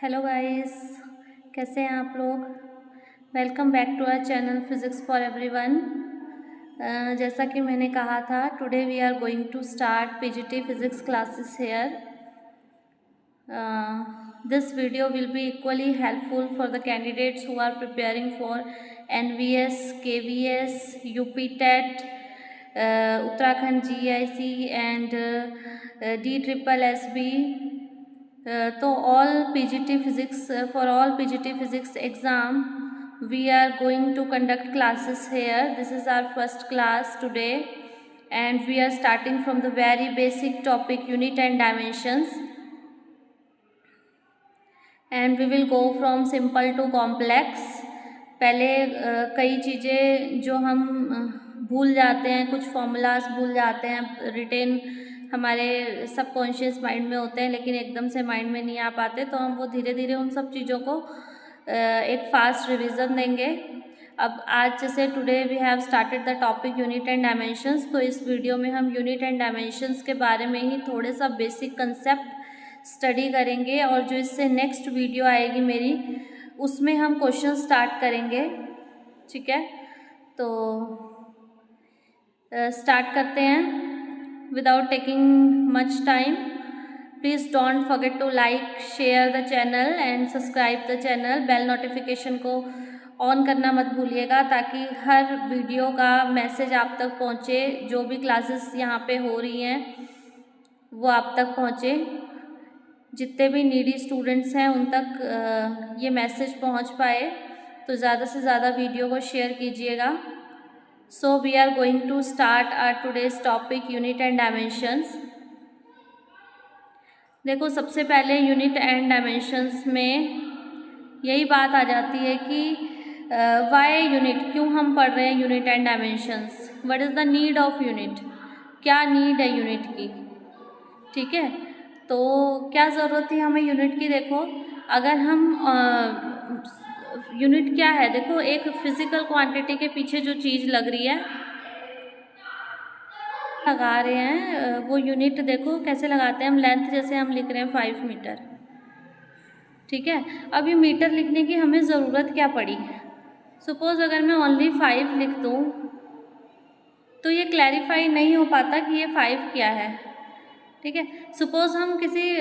Hello guys, कैसे हैं आप लोग। Welcome back to our channel physics for everyone. जैसा कि मैंने कहा था, today we are going to start PGT physics classes here. This video will be equally helpful for the candidates who are preparing for NVS, KVS, UP-TET, Uttarakhand GIC and DSSB. तो all PGT physics for all PGT physics exam we are going to conduct classes here. This is our first class today and we are starting from the very basic topic unit and dimensions and we will go from simple to complex. पहले कई चीज़ें जो हम भूल जाते हैं, कुछ formulas भूल जाते हैं, रिटेन हमारे सबकॉन्शियस माइंड में होते हैं लेकिन एकदम से माइंड में नहीं आ पाते, तो हम वो धीरे धीरे उन सब चीज़ों को एक फास्ट रिवीजन देंगे. अब आज जैसे today we have started the topic unit and dimensions, तो इस वीडियो में हम यूनिट एंड डायमेंशंस के बारे में ही थोड़े सा बेसिक कंसेप्ट स्टडी करेंगे और जो इससे नेक्स्ट वीडियो आएगी मेरी उसमें हम क्वेश्चन स्टार्ट करेंगे. ठीक है, तो स्टार्ट करते हैं. Without taking much time, please don't forget to like, share the channel and subscribe the channel. Bell notification को ऑन करना मत भूलिएगा ताकि हर वीडियो का मैसेज आप तक पहुँचे. जो भी क्लासेस यहाँ पे हो रही हैं वो आप तक पहुँचे. जितने भी नीडी स्टूडेंट्स हैं उन तक ये मैसेज पहुँच पाए, तो ज़्यादा से ज़्यादा वीडियो को शेयर कीजिएगा. So we are going to start our today's topic unit and dimensions. देखो, सबसे पहले यूनिट एंड डायमेंशंस में यही बात आ जाती है कि वाई यूनिट, क्यों हम पढ़ रहे हैं unit and dimensions. What is the need of unit, क्या नीड है यूनिट की. ठीक है, तो क्या ज़रूरत थी हमें यूनिट की. देखो, अगर हम यूनिट क्या है, देखो एक फिजिकल क्वांटिटी के पीछे जो चीज़ लग रही है लगा रहे हैं वो यूनिट. देखो कैसे लगाते हैं हम. लेंथ जैसे हम लिख रहे हैं 5 मीटर. ठीक है, अब ये मीटर लिखने की हमें ज़रूरत क्या पड़ी. सपोज़ अगर मैं ओनली 5 लिख दूँ तो ये क्लैरिफाई नहीं हो पाता कि ये 5 क्या है. ठीक है, सपोज़ हम किसी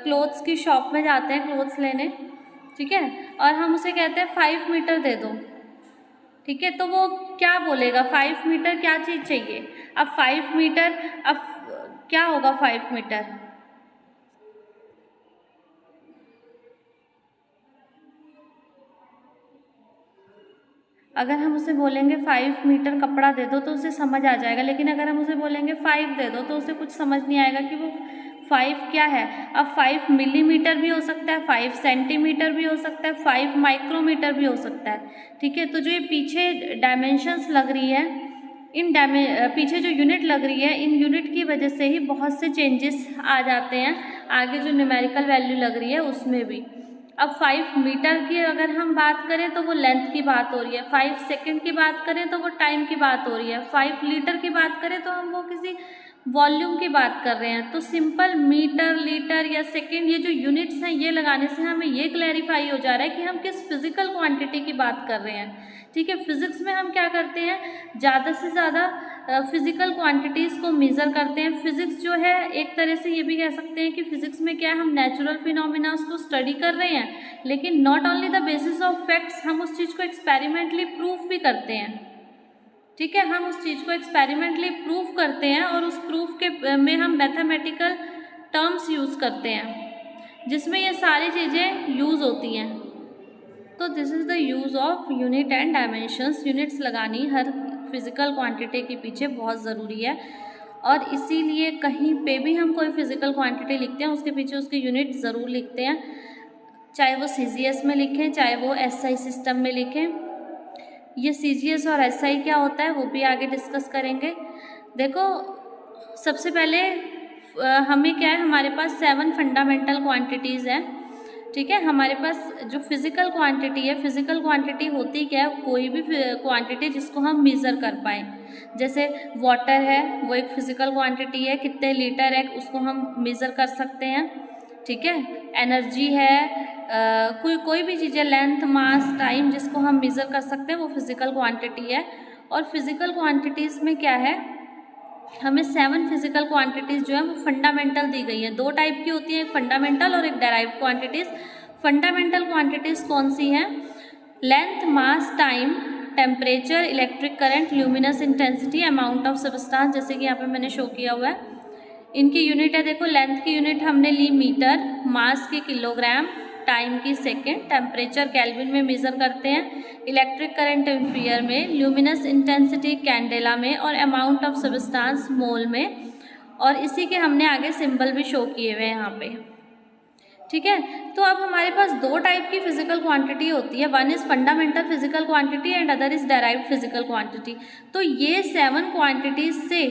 क्लोथ्स की शॉप में जाते हैं क्लोथ्स लेने. ठीक है, और हम उसे कहते हैं 5 मीटर दे दो. ठीक है, तो वो क्या बोलेगा, 5 मीटर क्या चीज़ चाहिए. अब 5 मीटर, अब क्या होगा 5 मीटर. अगर हम उसे बोलेंगे 5 मीटर कपड़ा दे दो तो उसे समझ आ जाएगा, लेकिन अगर हम उसे बोलेंगे 5 दे दो तो उसे कुछ समझ नहीं आएगा कि वो 5 क्या है. अब 5 मिलीमीटर भी हो सकता है, 5 सेंटीमीटर भी हो सकता है, 5 माइक्रोमीटर भी हो सकता है. ठीक है, तो जो ये पीछे डायमेंशंस लग रही है, इन पीछे जो यूनिट लग रही है, इन यूनिट की वजह से ही बहुत से चेंजेस आ जाते हैं आगे जो न्यूमेरिकल वैल्यू लग रही है उसमें भी. अब 5 मीटर की अगर हम बात करें तो वो लेंथ की बात हो रही है, 5 सेकंड की बात करें तो वो टाइम की बात हो रही है, 5 लीटर की बात करें तो हम वो किसी वॉल्यूम की बात कर रहे हैं. तो सिंपल मीटर, लीटर या सेकंड, ये जो यूनिट्स हैं ये लगाने से हमें ये क्लैरिफाई हो जा रहा है कि हम किस फिजिकल क्वांटिटी की बात कर रहे हैं. ठीक है, फिज़िक्स में हम क्या करते हैं, ज़्यादा से ज़्यादा फिज़िकल क्वांटिटीज़ को मेज़र करते हैं. फिज़िक्स जो है एक तरह से ये भी कह सकते हैं कि फ़िज़िक्स में क्या है, हम नेचुरल फिनोमिनास को स्टडी कर रहे हैं, लेकिन not only the basis of facts, हम उस चीज़ को एक्सपेरिमेंटली प्रूफ भी करते हैं. ठीक है, हम उस चीज़ को एक्सपेरिमेंटली प्रूफ करते हैं और उस प्रूफ के में हम मैथमेटिकल टर्म्स यूज़ करते हैं जिसमें ये सारी चीज़ें यूज़ होती हैं. तो this is the use of unit and dimensions. Units लगानी हर फिज़िकल क्वांटिटी के पीछे बहुत ज़रूरी है और इसीलिए कहीं पे भी हम कोई फिज़िकल क्वांटिटी लिखते हैं उसके पीछे उसकी यूनिट ज़रूर लिखते हैं, चाहे वो CGS में लिखें चाहे वो SI सिस्टम में लिखें. ये CGS और SI क्या होता है वो भी आगे डिस्कस करेंगे. देखो, सबसे पहले हमें क्या है, हमारे पास 7 फंडामेंटल क्वांटिटीज़ हैं. ठीक है, हमारे पास जो फिज़िकल क्वांटिटी है, फिज़िकल क्वांटिटी होती क्या है, कोई भी क्वांटिटी जिसको हम मेज़र कर पाएँ. जैसे वाटर है वो एक फिज़िकल क्वांटिटी है, कितने लीटर है उसको हम मेज़र कर सकते हैं. ठीक है, एनर्जी है, कोई भी चीज़ है, लेंथ, मास, टाइम, जिसको हम मेज़र कर सकते हैं वो फिज़िकल क्वांटिटी है। और फिज़िकल क्वांटिटीज़ में क्या है, हमें 7 फिजिकल क्वांटिटीज़ जो है वो फंडामेंटल दी गई हैं। 2 टाइप की होती हैं, एक फंडामेंटल और एक डेराइव्ड क्वांटिटीज़। फंडामेंटल क्वांटिटीज़ कौन सी हैं? Length, mass, time, temperature, electric current, luminous intensity, amount of substance, जैसे कि यहाँ पे मैंने शो किया हुआ है। इनकी यूनिट है, देखो लेंथ की यूनिट हमने ली मीटर, मास की किलोग्राम, टाइम की सेकेंड, टेम्परेचर केल्विन में मेज़र करते हैं, इलेक्ट्रिक करंट एम्पियर में, ल्यूमिनस इंटेंसिटी कैंडेला में, और अमाउंट ऑफ सब्सटेंस मोल में। और इसी के हमने आगे सिंबल भी शो किए हुए हैं यहाँ पे, ठीक है। तो अब हमारे पास 2 टाइप की फिजिकल क्वांटिटी होती है, one is fundamental physical quantity and other is derived physical quantity. तो ये 7 क्वांटिटीज़ से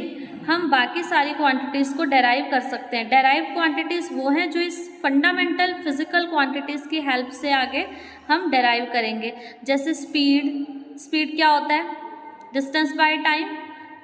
हम बाकी सारी क्वांटिटीज़ को डेराइव कर सकते हैं। डेराइव्ड क्वांटिटीज़ वो हैं जो इस फंडामेंटल फिजिकल क्वांटिटीज़ की हेल्प से आगे हम डेराइव करेंगे। जैसे स्पीड क्या होता है? Distance by time.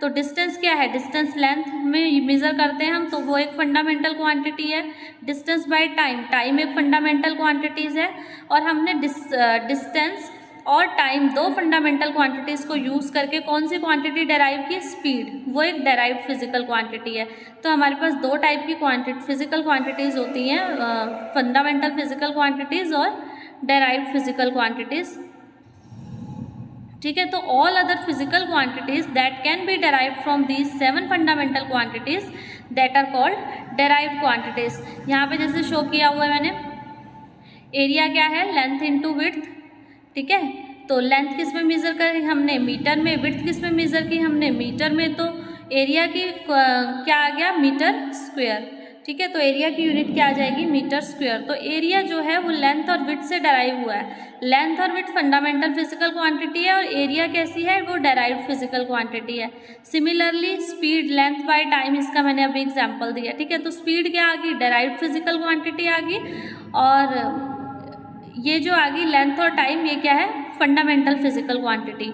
तो डिस्टेंस क्या है? डिस्टेंस लेंथ में मेज़र करते हैं हम, तो वो एक फंडामेंटल क्वांटिटी है। डिस्टेंस बाय टाइम एक फंडामेंटल क्वांटिटीज़ है। और हमने डिस्टेंस और टाइम 2 फंडामेंटल क्वांटिटीज़ को यूज़ करके कौन सी क्वांटिटी डेराइव की? स्पीड, वो एक डेराइव्ड फिजिकल क्वांटिटी है। तो हमारे पास 2 टाइप की फिजिकल क्वांटिटीज़ होती हैं, फंडामेंटल फिजिकल क्वांटिटीज़ और डेराइव्ड फिजिकल क्वांटिटीज़, ठीक है। तो all other physical quantities that can be derived from these 7 fundamental quantities that are called derived quantities. यहाँ पे जैसे शो किया हुआ है मैंने, एरिया क्या है? लेंथ इंटू विड्थ, ठीक है। तो लेंथ किस में मेज़र करी हमने? मीटर में। विड्थ किस में मेज़र की हमने? मीटर में। तो एरिया की क्या आ गया? मीटर स्क्वायर, ठीक है। तो एरिया की यूनिट क्या आ जाएगी? Metre square. तो एरिया जो है वो लेंथ और विड्थ से डेराइव हुआ है। लेंथ और विड्थ फंडामेंटल फिजिकल क्वांटिटी है और एरिया कैसी है? वो डेराइव्ड फिजिकल क्वांटिटी है। Similarly speed, length by time, इसका मैंने अभी एग्जांपल दिया, ठीक है। तो स्पीड क्या आ गई? डेराइव्ड फिजिकल क्वांटिटी आ गई। और ये जो आ गई लेंथ और टाइम, ये क्या है? Fundamental physical quantity.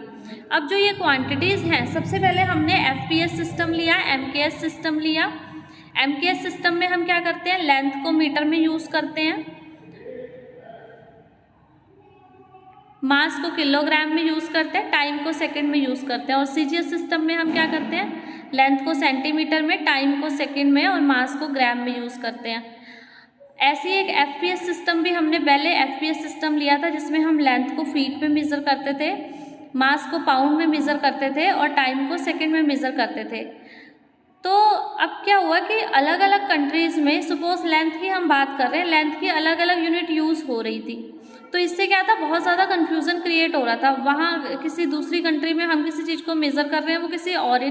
अब जो ये क्वांटिटीज़ हैं, सबसे पहले हमने एफपीएस सिस्टम लिया, एमकेएस सिस्टम लिया। एमकेएस सिस्टम में हम क्या करते हैं? लेंथ को मीटर में यूज़ करते हैं, मास को किलोग्राम में यूज़ करते हैं, टाइम को सेकंड में यूज़ करते हैं। और सीजीएस सिस्टम में हम क्या करते हैं? लेंथ को सेंटीमीटर में, टाइम को सेकंड में और मास को ग्राम में यूज़ करते हैं। ऐसी एक एफपीएस सिस्टम भी हमने पहले एफपीएस सिस्टम लिया था, जिसमें हम लेंथ को फीट में मेज़र करते थे, मास को पाउंड में मेज़र करते थे और टाइम को सेकंड में मेज़र करते थे। तो अब क्या हुआ कि अलग अलग कंट्रीज़ में, सपोज लेंथ की हम बात कर रहे हैं, लेंथ की अलग अलग यूनिट यूज़ हो रही थी। तो इससे क्या था? बहुत ज़्यादा कन्फ्यूज़न क्रिएट हो रहा था। वहाँ किसी दूसरी कंट्री में हम किसी चीज़ को मेज़र कर रहे हैं, वो किसी और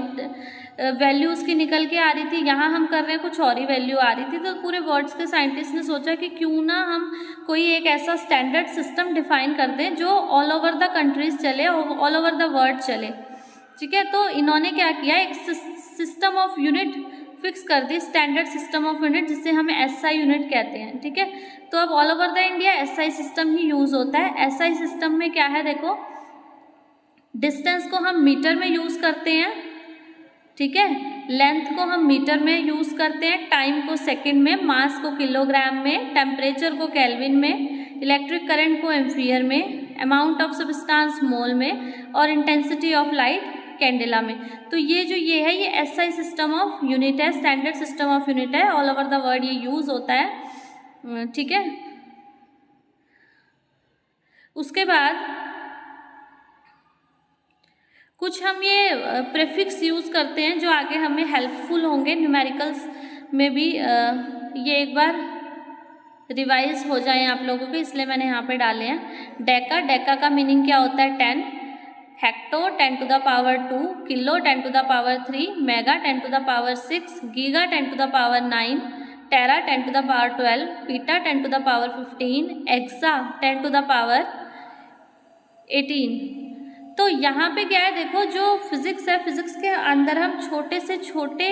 वैल्यू उसकी निकल के आ रही थी, यहाँ हम कर रहे हैं कुछ और ही वैल्यू आ रही थी। तो पूरे वर्ड्स के साइंटिस्ट ने सोचा कि क्यों ना हम कोई एक ऐसा स्टैंडर्ड सिस्टम डिफाइन कर दें जो ऑल ओवर द कंट्रीज़ चले, ऑल ओवर द वर्ल्ड चले, ठीक है। तो इन्होंने क्या किया? एक सिस्टम ऑफ यूनिट फिक्स कर दी, स्टैंडर्ड सिस्टम ऑफ यूनिट, जिसे हम एसआई यूनिट कहते हैं, ठीक है। तो अब all over the India SI system he use होता है। एसआई सिस्टम में क्या है? देखो, डिस्टेंस को हम मीटर में यूज़ करते हैं, ठीक है, लेंथ को हम मीटर में यूज़ करते हैं, टाइम को सेकंड में, मास को किलोग्राम में, टेम्परेचर को केल्विन में, इलेक्ट्रिक करंट को एम्पियर में, अमाउंट ऑफ सब्सटेंस मोल में और इंटेंसिटी ऑफ लाइट कैंडेला में। तो ये है ये एसआई सिस्टम ऑफ यूनिट है, स्टैंडर्ड सिस्टम ऑफ यूनिट है, ऑल ओवर द वर्ल्ड ये यूज़ होता है, ठीक है। उसके बाद कुछ हम ये प्रीफिक्स यूज़ करते हैं जो आगे हमें हेल्पफुल होंगे न्यूमेरिकल्स में भी। ये एक बार रिवाइज हो जाए आप लोगों के, इसलिए मैंने यहाँ पे डाले हैं। डेका का मीनिंग क्या होता है? 10, hecto 10 to the power 2, kilo 10 to the power 3, mega 10 to the power 6, giga 10 to the power 9, tera 10 to the power 12, पीटा 10 to the power 15, exa 10 to the power 18। तो यहाँ पे क्या है? देखो, जो फिज़िक्स है, फिज़िक्स के अंदर हम छोटे से छोटे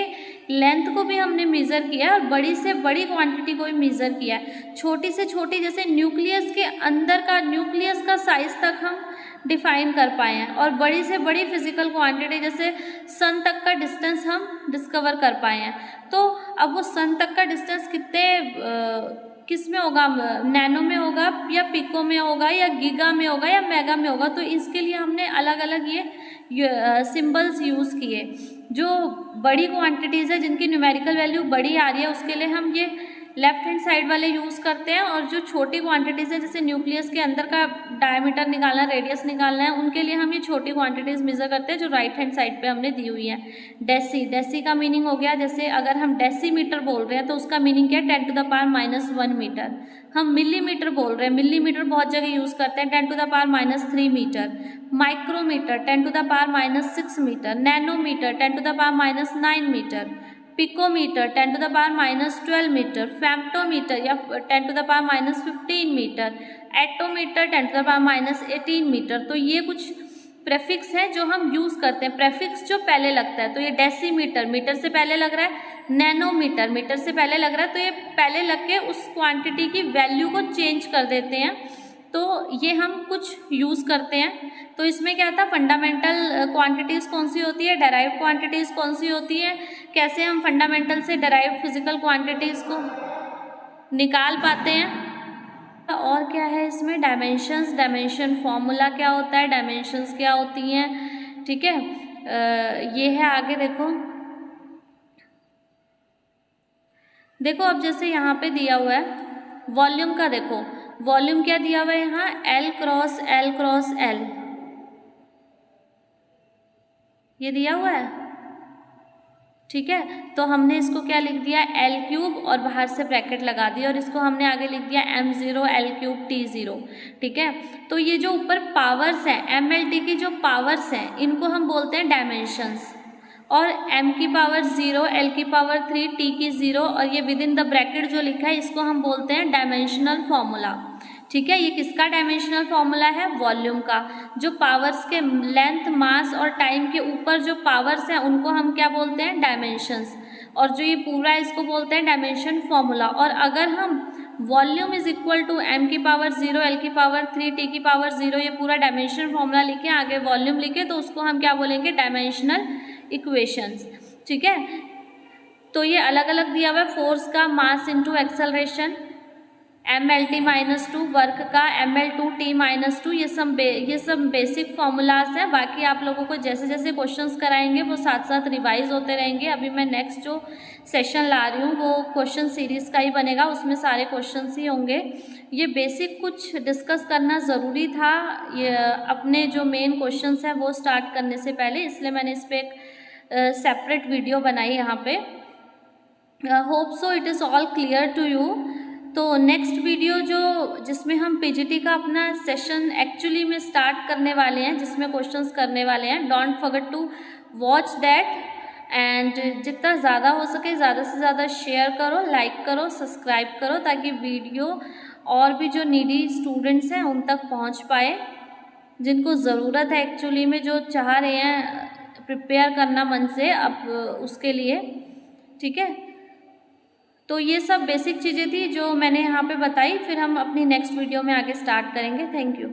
लेंथ को भी हमने मेज़र किया है और बड़ी से बड़ी क्वांटिटी को भी मेज़र किया है। छोटी से छोटी, जैसे न्यूक्लियस के अंदर का, न्यूक्लियस का साइज़ तक हम डिफाइन कर पाए हैं, और बड़ी से बड़ी फिजिकल क्वांटिटी जैसे सन तक का डिस्टेंस हम डिस्कवर कर पाए हैं। तो अब वो सन तक का डिस्टेंस कितने किस में होगा, नैनो में होगा या पिको में होगा या गीगा में होगा या मेगा में होगा। तो इसके लिए हमने अलग अलग ये सिंबल्स यूज़ किए। जो बड़ी क्वांटिटीज़ है जिनकी न्यूमेरिकल वैल्यू बड़ी आ रही है उसके लिए हम ये लेफ्ट हैंड साइड वाले यूज़ करते हैं, और जो छोटी क्वांटिटीज़ है जैसे न्यूक्लियस के अंदर का डायमीटर निकालना है, रेडियस निकालना है, उनके लिए हम ये छोटी क्वांटिटीज़ मेजर करते हैं जो राइट हैंड साइड पे हमने दी हुई है। डेसी का मीनिंग हो गया, जैसे अगर हम डेसीमीटर बोल रहे हैं तो उसका मीनिंग क्या है, 10⁻⁻1 मीटर। हम मिलीमीटर बोल रहे हैं, मिलीमीटर बहुत जगह यूज़ करते हैं, 10⁻³ metre. Micrometre 10⁻⁻6 metre. Nanometre 10⁻⁻9 metre. Picometre 10⁻⁻12 metre. Femtometre या 10⁻⁻15 मीटर। एटोमीटर 10⁻⁻18 मीटर। तो ये कुछ प्रेफिक्स हैं जो हम यूज़ करते हैं, प्रेफिक्स जो पहले लगता है। तो ये डेसीमीटर मीटर से पहले लग रहा है, नैनोमीटर मीटर से पहले लग रहा है, तो ये पहले लग के उस क्वांटिटी की वैल्यू को चेंज कर देते हैं। तो ये हम कुछ यूज़ करते हैं। तो इसमें क्या था, फंडामेंटल क्वांटिटीज़ कौन सी होती है, डेराइव्ड क्वांटिटीज़ कौन सी होती है, कैसे हम फंडामेंटल से डेराइव्ड फिजिकल क्वांटिटीज़ को निकाल पाते हैं। और क्या है इसमें, डायमेंशंस, डायमेंशन फॉर्मूला क्या होता है, डायमेंशंस क्या होती हैं, ठीक है। ये है आगे देखो अब जैसे यहाँ पे दिया हुआ है वॉल्यूम का, देखो वॉल्यूम क्या दिया हुआ है यहाँ, L क्रॉस L, ये दिया हुआ है, ठीक है। तो हमने इसको क्या लिख दिया, L³ और बाहर से ब्रैकेट लगा दिया, और इसको हमने आगे लिख दिया m0 L³ T0, ठीक है। तो ये जो ऊपर पावर्स हैं, MLT की जो पावर्स हैं, इनको हम बोलते हैं डायमेंशंस। और m⁻0, L⁻3, T�0, और ये विद इन द ब्रैकेट जो लिखा है इसको हम बोलते हैं डायमेंशनल फॉर्मूला, ठीक है। ये किसका डायमेंशनल फॉर्मूला है, वॉल्यूम का। जो पावर्स के लेंथ, मास और टाइम के ऊपर जो पावर्स हैं उनको हम क्या बोलते हैं, डायमेंशंस। और जो ये पूरा है इसको बोलते हैं डायमेंशन फॉर्मूला। और अगर हम volume is equal to m⁻0, L⁻3, T⁻0 ये पूरा डायमेंशन फॉर्मूला लिखे, आगे वॉल्यूम लिखे, तो उसको हम क्या बोलेंगे, डायमेंशनल इक्वेशंस, ठीक है। तो ये अलग अलग दिया हुआ है, फोर्स का mass into acceleration, mLT-2 work का, mL2T-2, ये सब बेसिक फॉर्मूलाज हैं। बाकी आप लोगों को जैसे जैसे क्वेश्चंस कराएंगे वो साथ साथ रिवाइज होते रहेंगे। अभी मैं नेक्स्ट जो सेशन ला रही हूँ वो क्वेश्चन सीरीज़ का ही बनेगा, उसमें सारे क्वेश्चंस ही होंगे। ये बेसिक कुछ डिस्कस करना ज़रूरी था ये अपने जो मेन क्वेश्चंस हैं वो स्टार्ट करने से पहले, इसलिए मैंने इस पर एक सेपरेट वीडियो बनाई यहाँ पे। Hope so it is all clear to you. तो नेक्स्ट वीडियो जिसमें हम पीजीटी का अपना सेशन एक्चुअली में स्टार्ट करने वाले हैं, जिसमें क्वेश्चंस करने वाले हैं, don't forget to watch that. And जितना ज़्यादा हो सके ज़्यादा से ज़्यादा शेयर करो, लाइक करो, सब्सक्राइब करो, ताकि वीडियो और भी जो नीडी स्टूडेंट्स हैं उन तक पहुंच पाए, जिनको ज़रूरत है एक्चुअली में, जो चाह रहे हैं प्रिपेयर करना मन से अब उसके लिए, ठीक है। तो ये सब बेसिक चीज़ें थी जो मैंने यहाँ पे बताई, फिर हम अपनी नेक्स्ट वीडियो में आगे स्टार्ट करेंगे। Thank you.